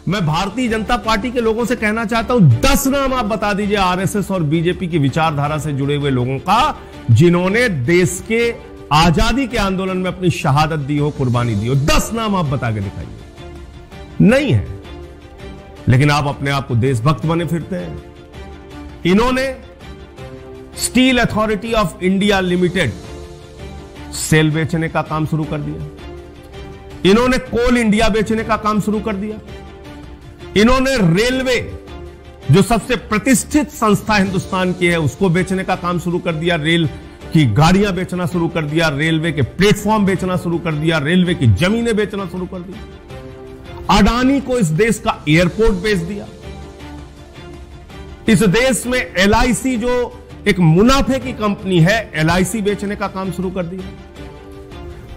मैं भारतीय जनता पार्टी के लोगों से कहना चाहता हूं, 10 नाम आप बता दीजिए आरएसएस और बीजेपी की विचारधारा से जुड़े हुए लोगों का, जिन्होंने देश के आजादी के आंदोलन में अपनी शहादत दी हो, कुर्बानी दी हो। 10 नाम आप बता के दिखाइए। नहीं है, लेकिन आप अपने आप को देशभक्त बने फिरते हैं। इन्होंने steel authority of India limited SAIL बेचने का काम शुरू कर दिया। इन्होंने कोल इंडिया बेचने का काम शुरू कर दिया। इन्होंने रेलवे, जो सबसे प्रतिष्ठित संस्था हिंदुस्तान की है, उसको बेचने का काम शुरू कर दिया। रेल की गाड़ियां बेचना शुरू कर दिया, रेलवे के प्लेटफॉर्म बेचना शुरू कर दिया, रेलवे की जमीनें बेचना शुरू कर दिया। अडानी को इस देश का एयरपोर्ट बेच दिया। इस देश में एलआईसी, जो एक मुनाफे की कंपनी है, एलआईसी बेचने का काम शुरू कर दिया।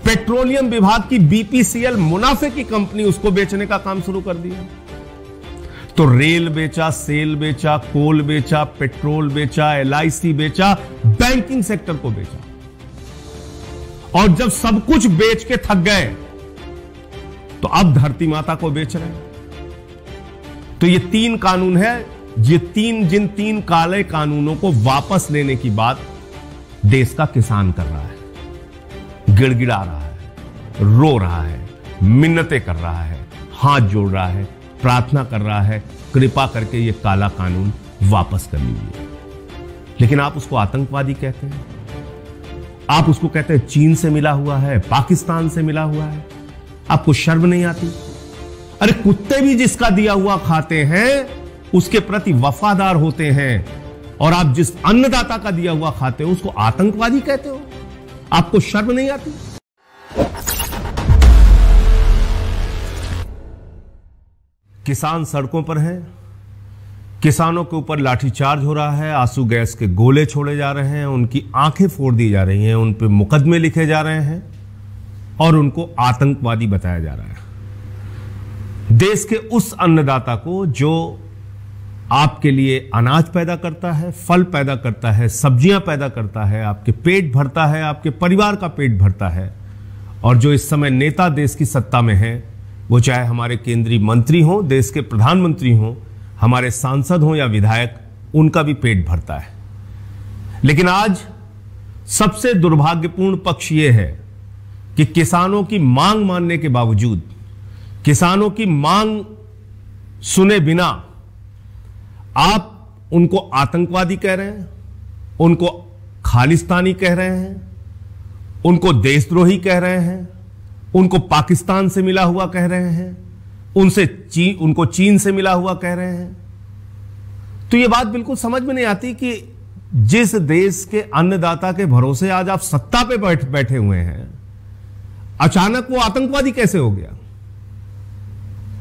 पेट्रोलियम विभाग की बीपीसीएल, मुनाफे की कंपनी, उसको बेचने का काम शुरू कर दिया। तो रेल बेचा, सेल बेचा, कोल बेचा, पेट्रोल बेचा, एलआईसी बेचा, बैंकिंग सेक्टर को बेचा। और जब सब कुछ बेच के थक गए तो अब धरती माता को बेच रहे हैं। तो ये 3 कानून है, जिन 3 काले कानूनों को वापस लेने की बात देश का किसान कर रहा है। गिड़गिड़ा रहा है, रो रहा है, मिन्नतें कर रहा है, हाथ जोड़ रहा है, प्रार्थना कर रहा है, कृपा करके ये काला कानून वापस कर लीजिए। लेकिन आप उसको आतंकवादी कहते हैं, आप उसको कहते हैं चीन से मिला हुआ है, पाकिस्तान से मिला हुआ है। आपको शर्म नहीं आती? अरे कुत्ते भी जिसका दिया हुआ खाते हैं उसके प्रति वफादार होते हैं, और आप जिस अन्नदाता का दिया हुआ खाते हो उसको आतंकवादी कहते हो। आपको शर्म नहीं आती? किसान सड़कों पर हैं, किसानों के ऊपर लाठीचार्ज हो रहा है, आंसू गैस के गोले छोड़े जा रहे हैं, उनकी आंखें फोड़ दी जा रही हैं, उन पर मुकदमे लिखे जा रहे हैं और उनको आतंकवादी बताया जा रहा है। देश के उस अन्नदाता को जो आपके लिए अनाज पैदा करता है, फल पैदा करता है, सब्जियां पैदा करता है, आपके पेट भरता है, आपके परिवार का पेट भरता है, और जो इस समय नेता देश की सत्ता में है, वो चाहे हमारे केंद्रीय मंत्री हों, देश के प्रधानमंत्री हों, हमारे सांसद हों या विधायक, उनका भी पेट भरता है। लेकिन आज सबसे दुर्भाग्यपूर्ण पक्ष यह है कि किसानों की मांग मानने के बावजूद, किसानों की मांग सुने बिना आप उनको आतंकवादी कह रहे हैं, उनको खालिस्तानी कह रहे हैं, उनको देशद्रोही कह रहे हैं, उनको पाकिस्तान से मिला हुआ कह रहे हैं, उनको चीन से मिला हुआ कह रहे हैं। तो यह बात बिल्कुल समझ में नहीं आती कि जिस देश के अन्नदाता के भरोसे आज आप सत्ता पे बैठे हुए हैं, अचानक वो आतंकवादी कैसे हो गया?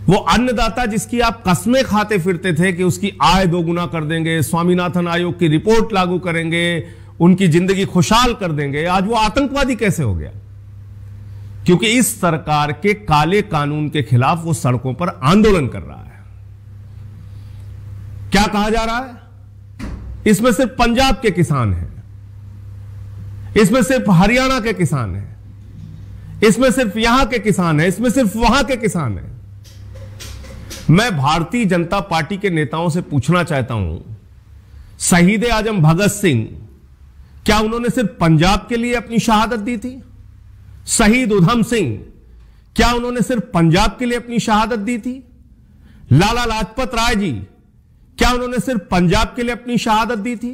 वो अन्नदाता जिसकी आप कस्में खाते फिरते थे कि उसकी आय 2 गुना कर देंगे, स्वामीनाथन आयोग की रिपोर्ट लागू करेंगे, उनकी जिंदगी खुशहाल कर देंगे, आज वो आतंकवादी कैसे हो गया? क्योंकि इस सरकार के काले कानून के खिलाफ वो सड़कों पर आंदोलन कर रहा है। क्या कहा जा रहा है? इसमें सिर्फ पंजाब के किसान हैं, इसमें सिर्फ हरियाणा के किसान हैं, इसमें सिर्फ यहां के किसान हैं, इसमें सिर्फ वहां के किसान हैं। मैं भारतीय जनता पार्टी के नेताओं से पूछना चाहता हूं, शहीद आजम भगत सिंह, क्या उन्होंने सिर्फ पंजाब के लिए अपनी शहादत दी थी? शहीद उधम सिंह, क्या उन्होंने सिर्फ पंजाब के लिए अपनी शहादत दी थी? लाला लाजपत राय जी, क्या उन्होंने सिर्फ पंजाब के लिए अपनी शहादत दी थी?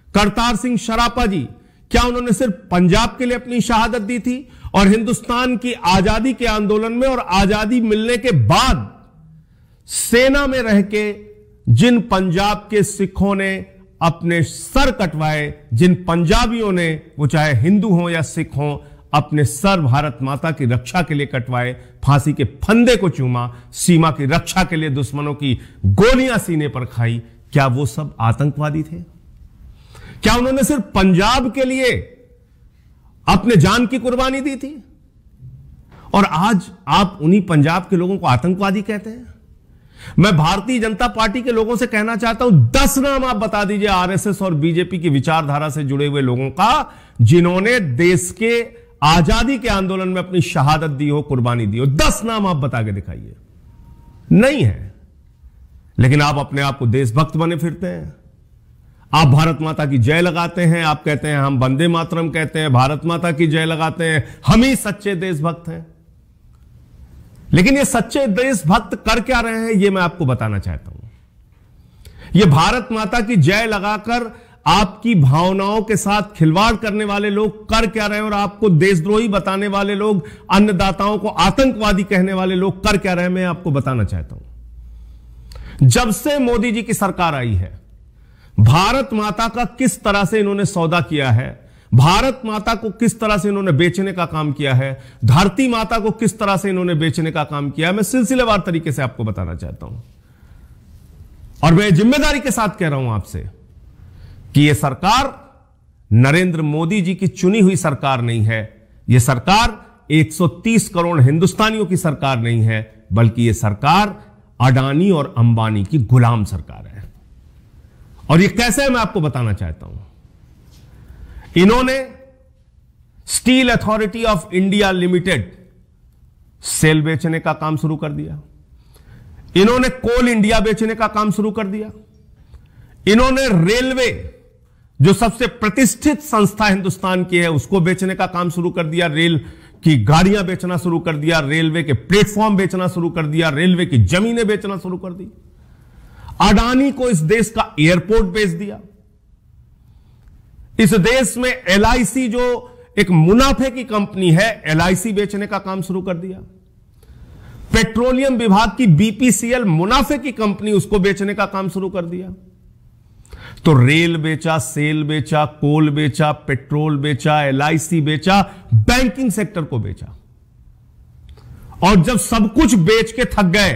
करतार सिंह सरापा जी, क्या उन्होंने सिर्फ पंजाब के लिए अपनी शहादत दी थी? और हिंदुस्तान की आजादी के आंदोलन में और आजादी मिलने के बाद सेना में रह के जिन पंजाब के सिखों ने अपने सर कटवाए, जिन पंजाबियों ने, वो चाहे हिंदू हो या सिख हो, अपने सर भारत माता की रक्षा के लिए कटवाए, फांसी के फंदे को चूमा, सीमा की रक्षा के लिए दुश्मनों की गोलियां सीने पर खाई, क्या वो सब आतंकवादी थे? क्या उन्होंने सिर्फ पंजाब के लिए अपने जान की कुर्बानी दी थी? और आज आप उन्हीं पंजाब के लोगों को आतंकवादी कहते हैं। मैं भारतीय जनता पार्टी के लोगों से कहना चाहता हूं, 10 नाम आप बता दीजिए आरएसएस और बीजेपी की विचारधारा से जुड़े हुए लोगों का, जिन्होंने देश के आजादी के आंदोलन में अपनी शहादत दी हो, कुर्बानी दी हो। 10 नाम आप बता के दिखाइए। नहीं है। लेकिन आप अपने आप को देशभक्त बने फिरते हैं। आप भारत माता की जय लगाते हैं, आप कहते हैं हम वंदे मातरम कहते हैं, भारत माता की जय लगाते हैं, हम ही सच्चे देशभक्त हैं। लेकिन ये सच्चे देशभक्त कर क्या रहे हैं, ये मैं आपको बताना चाहता हूं। ये भारत माता की जय लगाकर आपकी भावनाओं के साथ खिलवाड़ करने वाले लोग कर क्या रहे हैं, और आपको देशद्रोही बताने वाले लोग, अन्नदाताओं को आतंकवादी कहने वाले लोग कर क्या रहे हैं, मैं आपको बताना चाहता हूं। जब से मोदी जी की सरकार आई है, भारत माता का किस तरह से इन्होंने सौदा किया है, भारत माता को किस तरह से इन्होंने बेचने का काम किया है, धरती माता को किस तरह से इन्होंने बेचने का काम किया है, मैं सिलसिलेवार तरीके से आपको बताना चाहता हूं। और मैं जिम्मेदारी के साथ कह रहा हूं आपसे कि यह सरकार नरेंद्र मोदी जी की चुनी हुई सरकार नहीं है, यह सरकार 130 करोड़ हिंदुस्तानियों की सरकार नहीं है, बल्कि यह सरकार अडानी और अंबानी की गुलाम सरकार है। और यह कैसे है, मैं आपको बताना चाहता हूं। इन्होंने steel authority of India limited SAIL बेचने का काम शुरू कर दिया, इन्होंने कोल इंडिया बेचने का काम शुरू कर दिया, इन्होंने रेलवे जो सबसे प्रतिष्ठित संस्था हिंदुस्तान की है उसको बेचने का काम शुरू कर दिया, रेल की गाड़ियां बेचना शुरू कर दिया, रेलवे के प्लेटफॉर्म बेचना शुरू कर दिया, रेलवे की जमीनें बेचना शुरू कर दी, अडानी को इस देश का एयरपोर्ट बेच दिया, इस देश में एलआईसी जो एक मुनाफे की कंपनी है एलआईसी बेचने का काम शुरू कर दिया, पेट्रोलियम विभाग की बीपीसीएल मुनाफे की कंपनी उसको बेचने का काम शुरू कर दिया। तो रेल बेचा, सेल बेचा, कोल बेचा, पेट्रोल बेचा, एलआईसी बेचा, बैंकिंग सेक्टर को बेचा। और जब सब कुछ बेच के थक गए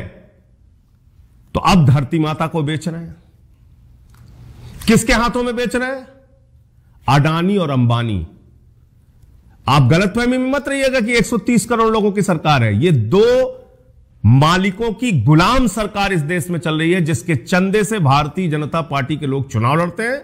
तो अब धरती माता को बेच रहे हैं। किसके हाथों में बेच रहे हैं? अडानी और अंबानी। आप गलतफहमी में मत रहिएगा कि 130 करोड़ लोगों की सरकार है। ये दो मालिकों की गुलाम सरकार इस देश में चल रही है, जिसके चंदे से भारतीय जनता पार्टी के लोग चुनाव लड़ते हैं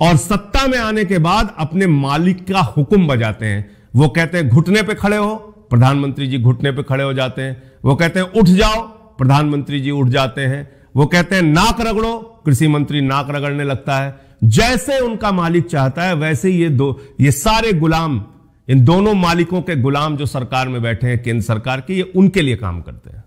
और सत्ता में आने के बाद अपने मालिक का हुक्म बजाते हैं। वो कहते हैं घुटने पे खड़े हो, प्रधानमंत्री जी घुटने पे खड़े हो जाते हैं। वो कहते हैं उठ जाओ, प्रधानमंत्री जी उठ जाते हैं। वो कहते हैं नाक रगड़ो, कृषि मंत्री नाक रगड़ने लगता है। जैसे उनका मालिक चाहता है वैसे ये सारे गुलाम, इन दोनों मालिकों के गुलाम जो सरकार में बैठे हैं केंद्र सरकार के, ये उनके लिए काम करते हैं।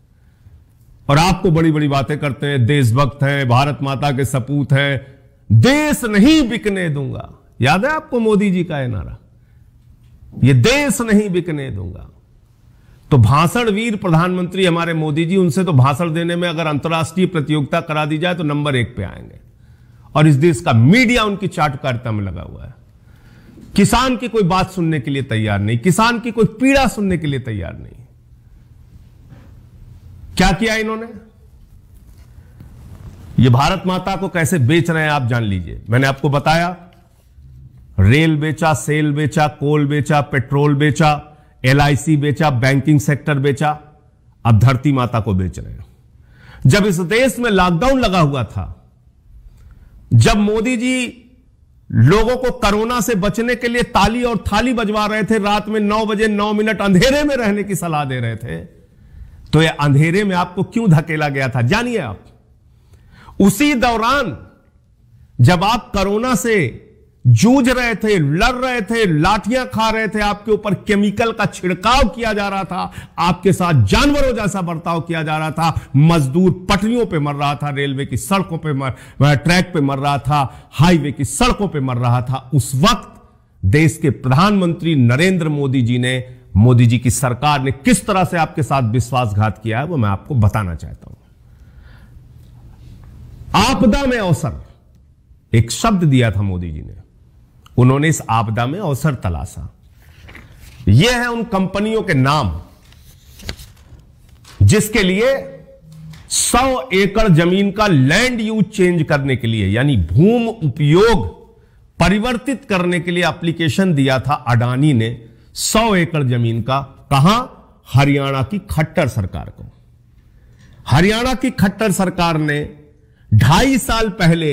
और आपको बड़ी बड़ी बातें करते हैं, देशभक्त हैं, भारत माता के सपूत हैं, देश नहीं बिकने दूंगा। याद है आपको मोदी जी का ये नारा, ये देश नहीं बिकने दूंगा। तो भाषण वीर प्रधानमंत्री हमारे मोदी जी, उनसे तो भाषण देने में अगर अंतर्राष्ट्रीय प्रतियोगिता करा दी जाए तो नंबर 1 पे आएंगे। और इस देश का मीडिया उनकी चाटुकारिता में लगा हुआ है। किसान की कोई बात सुनने के लिए तैयार नहीं, किसान की कोई पीड़ा सुनने के लिए तैयार नहीं। क्या किया इन्होंने? ये भारत माता को कैसे बेच रहे हैं आप जान लीजिए। मैंने आपको बताया, रेल बेचा, सेल बेचा, कोल बेचा, पेट्रोल बेचा, एलआईसी बेचा, बैंकिंग सेक्टर बेचा, अब धरती माता को बेच रहे हैं। जब इस देश में लॉकडाउन लगा हुआ था, जब मोदी जी लोगों को कोरोना से बचने के लिए ताली और थाली बजवा रहे थे, रात में 9 बजे 9 मिनट अंधेरे में रहने की सलाह दे रहे थे, तो ये अंधेरे में आपको क्यों धकेला गया था जानिए आप। उसी दौरान जब आप कोरोना से जूझ रहे थे, लड़ रहे थे, लाठियां खा रहे थे, आपके ऊपर केमिकल का छिड़काव किया जा रहा था, आपके साथ जानवरों जैसा बर्ताव किया जा रहा था, मजदूर पटरियों पे मर रहा था, रेलवे की सड़कों पे ट्रैक पे मर रहा था, हाईवे की सड़कों पे मर रहा था, उस वक्त देश के प्रधानमंत्री नरेंद्र मोदी जी ने, मोदी जी की सरकार ने किस तरह से आपके साथ विश्वासघात किया है वो मैं आपको बताना चाहता हूं। आपदा में अवसर, एक शब्द दिया था मोदी जी ने, उन्होंने इस आपदा में अवसर तलाशा। यह है उन कंपनियों के नाम जिसके लिए 100 एकड़ जमीन का लैंड यूज चेंज करने के लिए, यानी भूमि उपयोग परिवर्तित करने के लिए एप्लीकेशन दिया था अडानी ने 100 एकड़ जमीन का। कहां? हरियाणा की खट्टर सरकार को। हरियाणा की खट्टर सरकार ने 2.5 साल पहले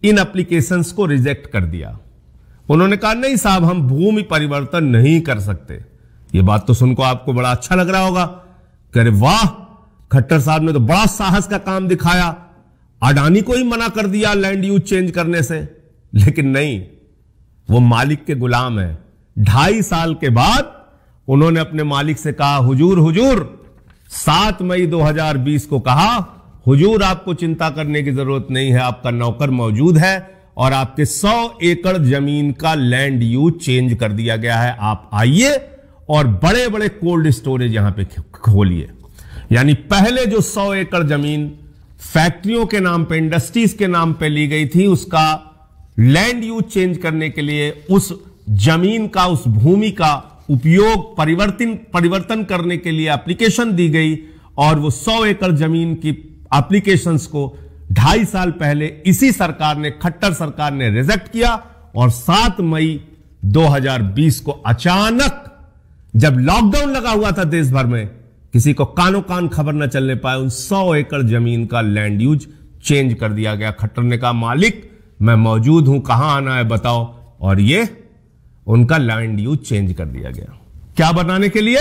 इन एप्लीकेशंस को रिजेक्ट कर दिया। उन्होंने कहा नहीं साहब, हम भूमि परिवर्तन नहीं कर सकते। यह बात तो सुनकर आपको बड़ा अच्छा लग रहा होगा, कह रहे वाह, खट्टर साहब ने तो बड़ा साहस का काम दिखाया, अडानी को ही मना कर दिया लैंड यूज चेंज करने से, लेकिन नहीं, वो मालिक के गुलाम है। 2.5 साल के बाद उन्होंने अपने मालिक से कहा, हुजूर 7 मई 2020 को कहा, हुजूर आपको चिंता करने की जरूरत नहीं है, आपका नौकर मौजूद है और आपके 100 एकड़ जमीन का लैंड यूज चेंज कर दिया गया है, आप आइए और बड़े बड़े कोल्ड स्टोरेज यहां पे खोलिए। यानी पहले जो 100 एकड़ जमीन फैक्ट्रियों के नाम पे, इंडस्ट्रीज के नाम पे ली गई थी, उसका लैंड यूज चेंज करने के लिए उस जमीन का, उस भूमि का उपयोग परिवर्तन करने के लिए एप्लीकेशन दी गई और वो 100 एकड़ जमीन की एप्लीकेशंस को 2.5 साल पहले इसी सरकार ने, खट्टर सरकार ने रिजेक्ट किया और 7 मई 2020 को अचानक जब लॉकडाउन लगा हुआ था देश भर में, किसी को कानो कान खबर न चलने पाए, उन 100 एकड़ जमीन का लैंड यूज चेंज कर दिया गया। खट्टर ने कहा, मालिक मैं मौजूद हूं, कहां आना है बताओ, और ये उनका लैंड यूज चेंज कर दिया गया। क्या बनाने के लिए?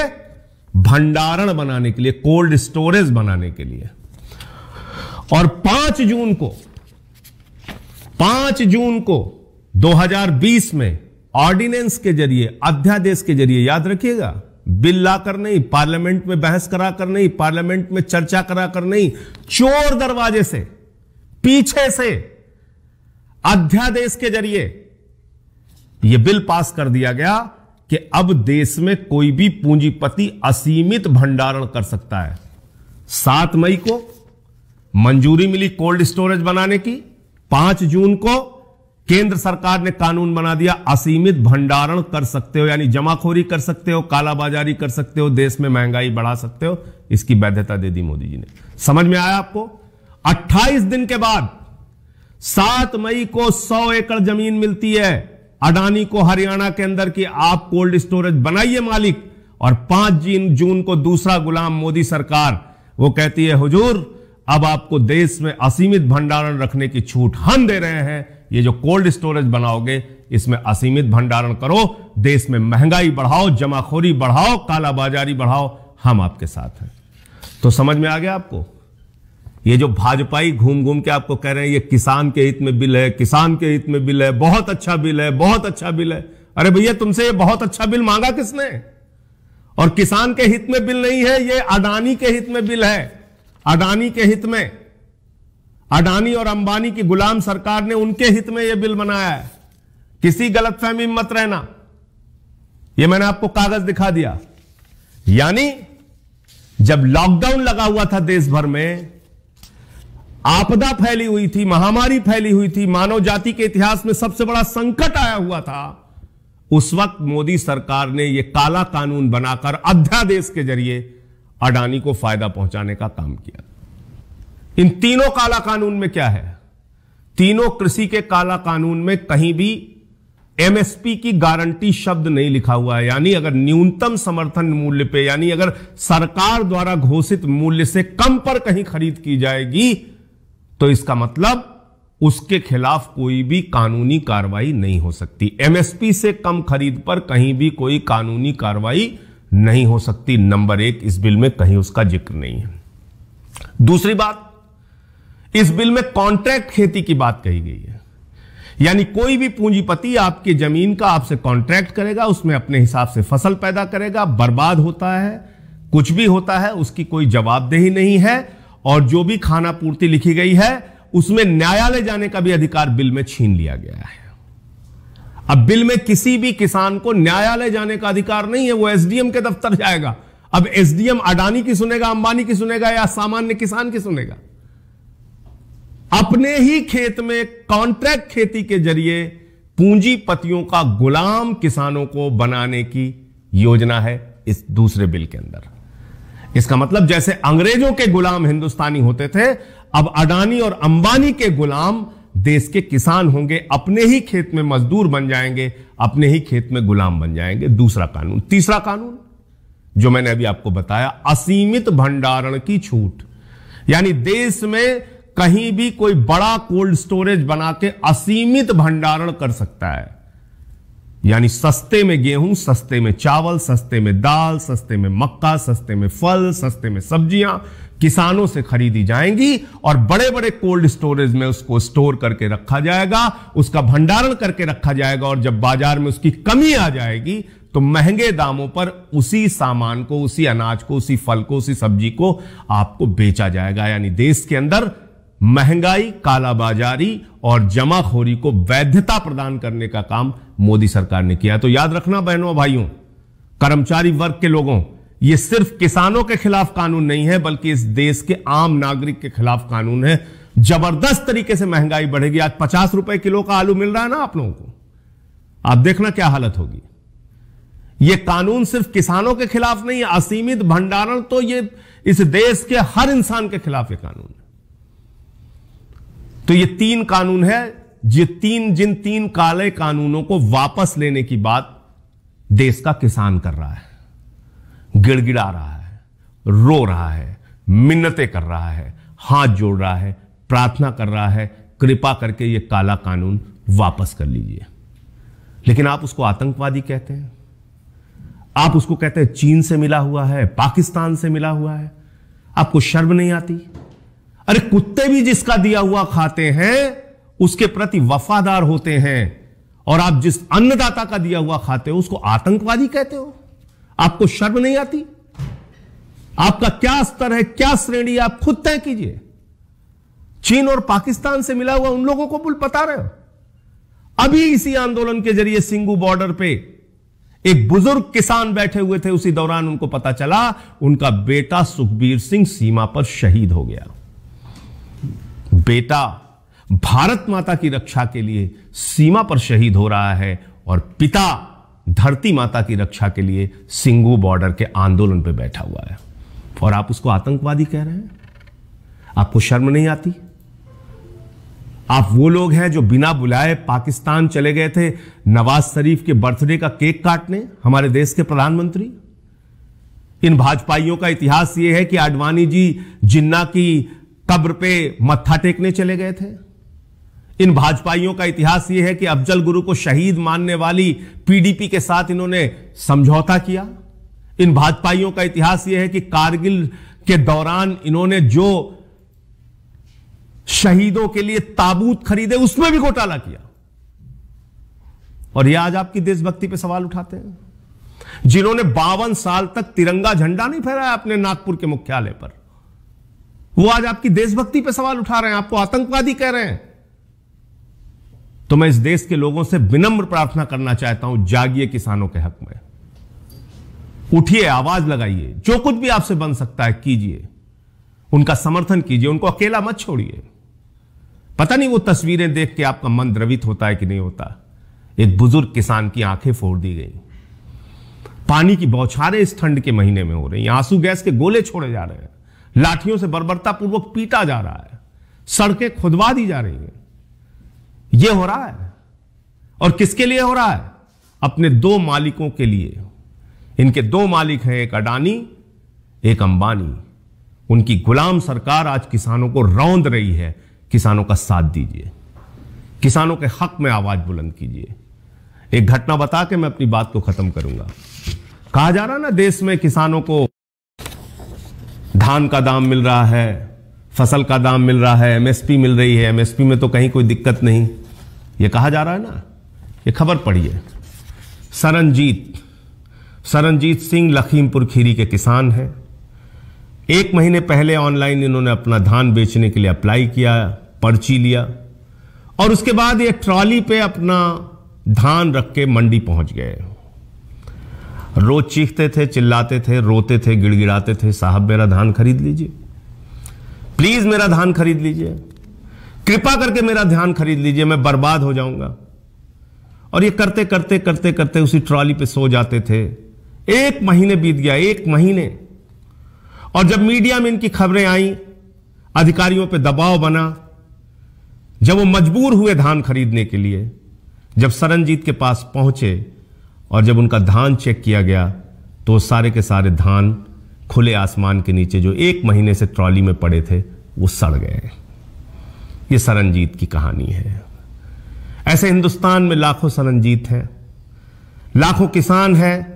भंडारण बनाने के लिए, कोल्ड स्टोरेज बनाने के लिए। और 5 जून को 2020 में ऑर्डिनेंस के जरिए, अध्यादेश के जरिए, याद रखिएगा, बिल लाकर नहीं, पार्लियामेंट में बहस कराकर नहीं, पार्लियामेंट में चर्चा कराकर नहीं, चोर दरवाजे से, पीछे से अध्यादेश के जरिए यह बिल पास कर दिया गया कि अब देश में कोई भी पूंजीपति असीमित भंडारण कर सकता है। 7 मई को मंजूरी मिली कोल्ड स्टोरेज बनाने की, 5 जून को केंद्र सरकार ने कानून बना दिया, असीमित भंडारण कर सकते हो, यानी जमाखोरी कर सकते हो, कालाबाजारी कर सकते हो, देश में महंगाई बढ़ा सकते हो। इसकी वैधता दे दी मोदी जी ने। समझ में आया आपको? 28 दिन के बाद 7 मई को 100 एकड़ जमीन मिलती है अडानी को हरियाणा के अंदर की, आप कोल्ड स्टोरेज बनाइए मालिक, और 5 जून को दूसरा गुलाम मोदी सरकार वो कहती है, हुजूर अब आपको देश में असीमित भंडारण रखने की छूट हम दे रहे हैं, ये जो कोल्ड स्टोरेज बनाओगे इसमें असीमित भंडारण करो, देश में महंगाई बढ़ाओ, जमाखोरी बढ़ाओ, कालाबाजारी बढ़ाओ, हम आपके साथ हैं। तो समझ में आ गया आपको? ये जो भाजपाई घूम घूम के आपको कह रहे हैं ये किसान के हित में बिल है, किसान के हित में बिल है, बहुत अच्छा बिल है, बहुत अच्छा बिल है। अरे भैया, तुमसे ये बहुत अच्छा बिल मांगा किसने? और किसान के हित में बिल नहीं है, ये अडानी के हित में बिल है। अडानी के हित में, अडानी और अंबानी की गुलाम सरकार ने उनके हित में यह बिल बनाया है। किसी गलतफहमी में मत रहना, यह मैंने आपको कागज दिखा दिया। यानी जब लॉकडाउन लगा हुआ था देश भर में, आपदा फैली हुई थी, महामारी फैली हुई थी, मानव जाति के इतिहास में सबसे बड़ा संकट आया हुआ था, उस वक्त मोदी सरकार ने यह काला कानून बनाकर अध्यादेश के जरिए अडानी को फायदा पहुंचाने का काम किया। इन तीनों काला कानून में क्या है? तीनों कृषि के काला कानून में कहीं भी एमएसपी की गारंटी शब्द नहीं लिखा हुआ है। यानी अगर न्यूनतम समर्थन मूल्य पे, यानी अगर सरकार द्वारा घोषित मूल्य से कम पर कहीं खरीद की जाएगी तो इसका मतलब उसके खिलाफ कोई भी कानूनी कार्रवाई नहीं हो सकती। एमएसपी से कम खरीद पर कहीं भी कोई कानूनी कार्रवाई नहीं हो सकती। नंबर 1, इस बिल में कहीं उसका जिक्र नहीं है। दूसरी बात, इस बिल में कॉन्ट्रैक्ट खेती की बात कही गई है। यानी कोई भी पूंजीपति आपकी जमीन का आपसे कॉन्ट्रैक्ट करेगा, उसमें अपने हिसाब से फसल पैदा करेगा, बर्बाद होता है, कुछ भी होता है, उसकी कोई जवाबदेही नहीं है, और जो भी खाना पूर्ति लिखी गई है उसमें न्यायालय जाने का भी अधिकार बिल में छीन लिया गया है। अब बिल में किसी भी किसान को न्यायालय जाने का अधिकार नहीं है, वो एसडीएम के दफ्तर जाएगा। अब एसडीएम अडानी की सुनेगा, अंबानी की सुनेगा, या सामान्य किसान की सुनेगा? अपने ही खेत में कॉन्ट्रैक्ट खेती के जरिए पूंजीपतियों का गुलाम किसानों को बनाने की योजना है इस दूसरे बिल के अंदर। इसका मतलब जैसे अंग्रेजों के गुलाम हिंदुस्तानी होते थे, अब अडानी और अंबानी के गुलाम देश के किसान होंगे, अपने ही खेत में मजदूर बन जाएंगे, अपने ही खेत में गुलाम बन जाएंगे। दूसरा कानून। तीसरा कानून जो मैंने अभी आपको बताया, असीमित भंडारण की छूट। यानी देश में कहीं भी कोई बड़ा कोल्ड स्टोरेज बना के असीमित भंडारण कर सकता है। यानी सस्ते में गेहूं, सस्ते में चावल, सस्ते में दाल, सस्ते में मक्का, सस्ते में फल, सस्ते में सब्जियां किसानों से खरीदी जाएंगी और बड़े बड़े कोल्ड स्टोरेज में उसको स्टोर करके रखा जाएगा, उसका भंडारण करके रखा जाएगा। और जब बाजार में उसकी कमी आ जाएगी तो महंगे दामों पर उसी सामान को, उसी अनाज को, उसी फल को, उसी सब्जी को आपको बेचा जाएगा। यानी देश के अंदर महंगाई, कालाबाजारी और जमाखोरी को वैधता प्रदान करने का काम मोदी सरकार ने किया। तो याद रखना बहनों भाइयों, कर्मचारी वर्ग के लोगों, यह सिर्फ किसानों के खिलाफ कानून नहीं है, बल्कि इस देश के आम नागरिक के खिलाफ कानून है। जबरदस्त तरीके से महंगाई बढ़ेगी। आज 50 रुपए किलो का आलू मिल रहा है ना आप लोगों को, आप देखना क्या हालत होगी। यह कानून सिर्फ किसानों के खिलाफ नहीं है, असीमित भंडारण तो यह इस देश के हर इंसान के खिलाफ यह कानून है। तो ये 3 कानून है, जिन 3 काले कानूनों को वापस लेने की बात देश का किसान कर रहा है, गिड़गिड़ा रहा है, रो रहा है, मिन्नतें कर रहा है, हाथ जोड़ रहा है, प्रार्थना कर रहा है, कृपा करके ये काला कानून वापस कर लीजिए। लेकिन आप उसको आतंकवादी कहते हैं, आप उसको कहते हैं चीन से मिला हुआ है, पाकिस्तान से मिला हुआ है। आपको शर्म नहीं आती? अरे कुत्ते भी जिसका दिया हुआ खाते हैं उसके प्रति वफादार होते हैं, और आप जिस अन्नदाता का दिया हुआ खाते हो उसको आतंकवादी कहते हो। आपको शर्म नहीं आती? आपका क्या स्तर है, क्या श्रेणी, आप खुद तय कीजिए। चीन और पाकिस्तान से मिला हुआ उन लोगों को बुल बता रहे हो। अभी इसी आंदोलन के जरिए सिंगू बॉर्डर पे एक बुजुर्ग किसान बैठे हुए थे, उसी दौरान उनको पता चला उनका बेटा सुखबीर सिंह सीमा पर शहीद हो गया। बेटा भारत माता की रक्षा के लिए सीमा पर शहीद हो रहा है और पिता धरती माता की रक्षा के लिए सिंगू बॉर्डर के आंदोलन पे बैठा हुआ है, और आप उसको आतंकवादी कह रहे हैं। आपको शर्म नहीं आती? आप वो लोग हैं जो बिना बुलाए पाकिस्तान चले गए थे नवाज शरीफ के बर्थडे का केक काटने, हमारे देश के प्रधानमंत्री। इन भाजपाइयों का इतिहास यह है कि आडवाणी जी जिन्ना की कब्र पे मत्था टेकने चले गए थे। इन भाजपाइयों का इतिहास यह है कि अफजल गुरु को शहीद मानने वाली पीडीपी के साथ इन्होंने समझौता किया। इन भाजपाइयों का इतिहास यह है कि कारगिल के दौरान इन्होंने जो शहीदों के लिए ताबूत खरीदे उसमें भी घोटाला किया। और यह आज आपकी देशभक्ति पे सवाल उठाते हैं। जिन्होंने 52 साल तक तिरंगा झंडा नहीं फहराया अपने नागपुर के मुख्यालय पर, वो आज आपकी देशभक्ति पे सवाल उठा रहे हैं, आपको आतंकवादी कह रहे हैं। तो मैं इस देश के लोगों से विनम्र प्रार्थना करना चाहता हूं, जागिए किसानों के हक में, उठिए, आवाज लगाइए, जो कुछ भी आपसे बन सकता है कीजिए, उनका समर्थन कीजिए, उनको अकेला मत छोड़िए। पता नहीं वो तस्वीरें देख के आपका मन द्रवित होता है कि नहीं होता। एक बुजुर्ग किसान की आंखें फोड़ दी गई, पानी की बौछारें इस ठंड के महीने में हो रही हैं, आंसू गैस के गोले छोड़े जा रहे हैं, लाठियों से बर्बरतापूर्वक पीटा जा रहा है, सड़कें खुदवा दी जा रही हैं। यह हो रहा है, और किसके लिए हो रहा है? अपने 2 मालिकों के लिए। इनके 2 मालिक हैं, एक अडानी, एक अंबानी। उनकी गुलाम सरकार आज किसानों को रौंद रही है। किसानों का साथ दीजिए, किसानों के हक में आवाज बुलंद कीजिए। एक घटना बता के मैं अपनी बात को खत्म करूंगा। कहा जा रहा ना देश में किसानों को धान का दाम मिल रहा है, फसल का दाम मिल रहा है, एमएसपी मिल रही है, एमएसपी में तो कहीं कोई दिक्कत नहीं, यह कहा जा रहा है ना। यह खबर पढ़िए। सरनजीत सिंह लखीमपुर खीरी के किसान हैं। 1 महीने पहले ऑनलाइन इन्होंने अपना धान बेचने के लिए अप्लाई किया, पर्ची लिया, और उसके बाद ये ट्रॉली पे अपना धान रख के मंडी पहुंच गए। रोज चीखते थे, चिल्लाते थे, रोते थे, गिड़गिड़ाते थे, साहब मेरा धान खरीद लीजिए, प्लीज मेरा धान खरीद लीजिए, कृपा करके मेरा धान खरीद लीजिए, मैं बर्बाद हो जाऊंगा। और ये करते करते करते करते उसी ट्रॉली पे सो जाते थे। 1 महीने बीत गया, 1 महीने। और जब मीडिया में इनकी खबरें आई, अधिकारियों पे दबाव बना, जब वो मजबूर हुए धान खरीदने के लिए, जब सरनजीत के पास पहुंचे और जब उनका धान चेक किया गया तो सारे के सारे धान खुले आसमान के नीचे जो 1 महीने से ट्रॉली में पड़े थे वो सड़ गए। ये सरनजीत की कहानी है। ऐसे हिंदुस्तान में लाखों सरनजीत हैं लाखों किसान हैं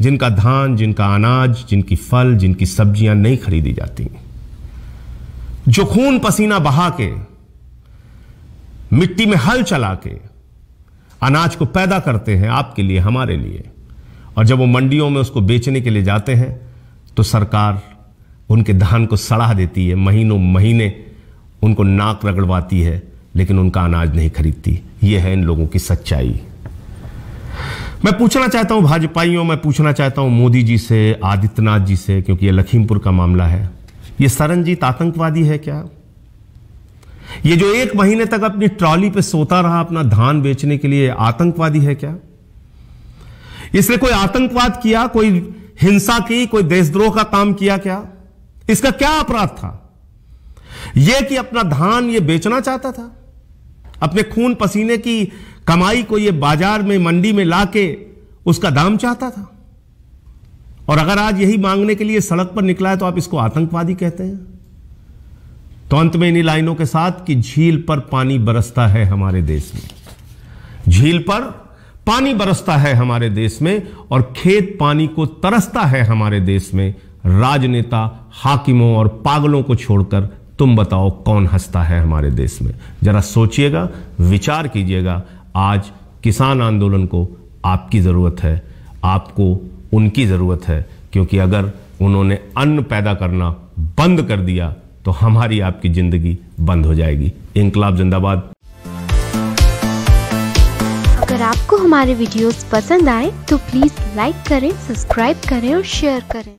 जिनका धान, जिनका अनाज, जिनकी फल, जिनकी सब्जियां नहीं खरीदी जाती, जो खून पसीना बहा के, मिट्टी में हल चला के अनाज को पैदा करते हैं आपके लिए, हमारे लिए। और जब वो मंडियों में उसको बेचने के लिए जाते हैं तो सरकार उनके धान को सड़ा देती है, महीनों महीने उनको नाक रगड़वाती है, लेकिन उनका अनाज नहीं खरीदती। यह है इन लोगों की सच्चाई। मैं पूछना चाहता हूं भाजपाइयों, मैं पूछना चाहता हूं मोदी जी से, आदित्यनाथ जी से, क्योंकि यह लखीमपुर का मामला है। यह सरनजीत आतंकवादी है क्या? ये जो 1 महीने तक अपनी ट्रॉली पे सोता रहा अपना धान बेचने के लिए, आतंकवादी है क्या? इसने कोई आतंकवाद किया, कोई हिंसा की, कोई देशद्रोह का काम किया क्या? इसका क्या अपराध था? यह कि अपना धान ये बेचना चाहता था, अपने खून पसीने की कमाई को ये बाजार में, मंडी में लाके उसका दाम चाहता था। और अगर आज यही मांगने के लिए सड़क पर निकला है तो आप इसको आतंकवादी कहते हैं। तो अंत में इन्हीं लाइनों के साथ कि झील पर पानी बरसता है हमारे देश में, झील पर पानी बरसता है हमारे देश में, और खेत पानी को तरसता है हमारे देश में। राजनेता, हाकिमों और पागलों को छोड़कर तुम बताओ कौन हंसता है हमारे देश में? जरा सोचिएगा, विचार कीजिएगा। आज किसान आंदोलन को आपकी जरूरत है, आपको उनकी जरूरत है, क्योंकि अगर उन्होंने अन्न पैदा करना बंद कर दिया तो हमारी आपकी जिंदगी बंद हो जाएगी। इंकलाब जिंदाबाद। अगर आपको हमारे वीडियोस पसंद आए तो प्लीज लाइक करें, सब्सक्राइब करें और शेयर करें।